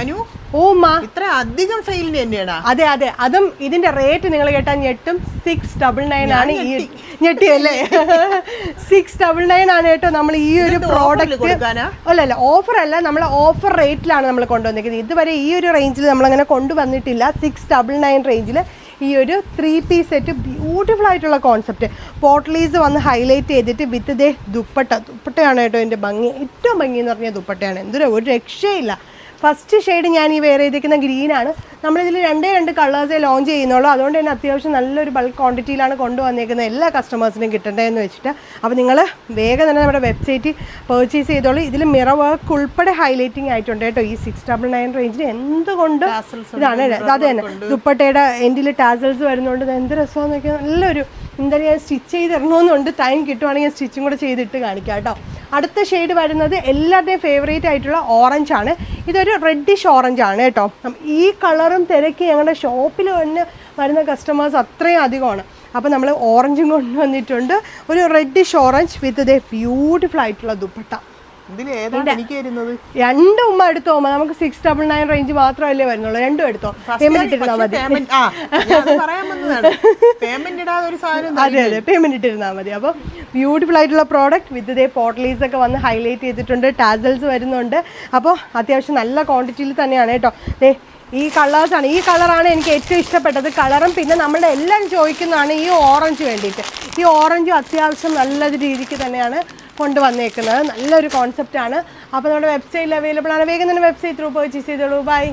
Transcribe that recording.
അനു ഓ മാ ഇത്ര അധികം സെയിലിന് തന്നെയാടാ. അതെ അതെ, അതും ഇതിന്റെ റേറ്റ് നിങ്ങൾ കേട്ടാൽ ഞെട്ടും. 699 ആണ് ഈ ഞെട്ടിയല്ലേ. 699 ആണ് കേട്ടോ നമ്മൾ ഈ ഒരു പ്രോഡക്റ്റ്. അല്ലല്ല, ഓഫർ അല്ല, നമ്മൾ ഓഫർ റേറ്റിലാണ് നമ്മൾ കൊണ്ടുവന്നിരിക്കുന്നത്. ഇതുവരെ ഈ ഒരു റേഞ്ചിൽ നമ്മളങ്ങനെ കൊണ്ടുവന്നിട്ടില്ല. 699 റേഞ്ചിൽ ഈ ഒരു 3 പീസ് സെറ്റ്, ബ്യൂട്ടിഫുൾ ആയിട്ടുള്ള കോൺസെപ്റ്റ്. പോട്ട്ലീസ് വന്ന് ഹൈലൈറ്റ് ചെയ്തിട്ട് വിത്ത് ദേ ദുപ്പട്ടയാണ് കേട്ടോ എൻ്റെ ഭംഗി. ഏറ്റവും ഭംഗി എന്ന് പറഞ്ഞാൽ ദുപ്പട്ടയാണ്. എന്തൊരു ഒരു രക്ഷയില്ല. ഫസ്റ്റ് ഷെയ്ഡ് ഞാൻ ഈ വെയർ ചെയ്തിരിക്കുന്ന ഗ്രീനാണ്. നമ്മളിതിൽ 2 കളേഴ്സേ ലോഞ്ച് ചെയ്യുന്നുള്ളൂ. അതുകൊണ്ട് തന്നെ അത്യാവശ്യം നല്ലൊരു ബൾക്ക് ക്വാണ്ടിറ്റിയിലാണ് കൊണ്ടുവന്നേക്കുന്നത്, എല്ലാ കസ്റ്റമേഴ്സിനും കിട്ടേണ്ടതെന്ന് വെച്ചിട്ട്. അപ്പോൾ നിങ്ങൾ വേഗം തന്നെ നമ്മുടെ വെബ്സൈറ്റിൽ പർച്ചേസ് ചെയ്തോളൂ. ഇതിൽ മിറർ വർക്ക് ഉൾപ്പെടെ ഹൈലൈറ്റിംഗ് ആയിട്ടുണ്ട് കേട്ടോ. ഈ 699 റേഞ്ചിന് എന്തുകൊണ്ട് ഇതാണ്. അത് തന്നെ ദുപ്പട്ടയുടെ എൻഡിൽ ടാസൽസ് വരുന്നുണ്ട്. എന്ത് രസമാണെന്ന് നോക്കിയാൽ നല്ലൊരു എന്തായാലും ഞാൻ സ്റ്റിച്ച് ചെയ്തിടണമെന്നുണ്ട്. ടൈം കിട്ടുവാണെങ്കിൽ സ്റ്റിച്ചും കൂടെ ചെയ്തിട്ട് കാണിക്കാം കേട്ടോ. അടുത്ത ഷെയ്ഡ് വരുന്നത് എല്ലാവരുടെയും ഫേവറേറ്റ് ആയിട്ടുള്ള ഓറഞ്ച് ആണ്. ഇതൊരു റെഡിഷ് ഓറഞ്ച് ആണ് കേട്ടോ. ഈ കളറും തിരക്കി ഞങ്ങളുടെ ഷോപ്പിൽ തന്നെ വരുന്ന കസ്റ്റമേഴ്സ് അത്രയും അധികമാണ്. അപ്പോൾ നമ്മൾ ഓറഞ്ചും കൊണ്ടുവന്നിട്ടുണ്ട്. ഒരു റെഡിഷ് ഓറഞ്ച് വിത്ത് ദേ ബ്യൂട്ടിഫുൾ ആയിട്ടുള്ള ദുപ്പട്ട. രണ്ടും ഉമ്മ എടുത്തോ. നമുക്ക് 699 റേഞ്ച് മാത്രമല്ലേ വരുന്നുള്ളൂ. രണ്ടും എടുത്തോ. പേയ്മെന്റ് ഇട്ടിരുന്നാൽ മതി. അതെ അതെ, പേയ്മെന്റ് ഇട്ടിരുന്നാൽ മതി. അപ്പോൾ ബ്യൂട്ടിഫുൾ ആയിട്ടുള്ള പ്രോഡക്റ്റ് വിത്ത് ദേ പോട്ട്ലീസ് ഒക്കെ വന്ന് ഹൈലൈറ്റ് ചെയ്തിട്ടുണ്ട്. ടാസൽസ് വരുന്നുണ്ട്. അപ്പോൾ അത്യാവശ്യം നല്ല ക്വാണ്ടിറ്റിയിൽ തന്നെയാണ് കേട്ടോ. ഈ കളേഴ്സാണ്, ഈ കളറാണ് എനിക്ക് ഏറ്റവും ഇഷ്ടപ്പെട്ടത്. കളറും പിന്നെ നമ്മളുടെ എല്ലാവരും ചോദിക്കുന്നതാണ് ഈ ഓറഞ്ച് വേണ്ടിയിട്ട്. ഈ ഓറഞ്ചും അത്യാവശ്യം നല്ല രീതിക്ക് തന്നെയാണ് കൊണ്ടുവന്നേക്കുന്നത്. നല്ലൊരു കോൺസെപ്റ്റാണ്. അപ്പോൾ നമ്മുടെ വെബ്സൈറ്റിൽ അവൈലബിൾ ആണ്. വേഗം തന്നെ വെബ്സൈറ്റ് ത്രൂ പർച്ചേസ് ചെയ്തോളൂ. ബൈ.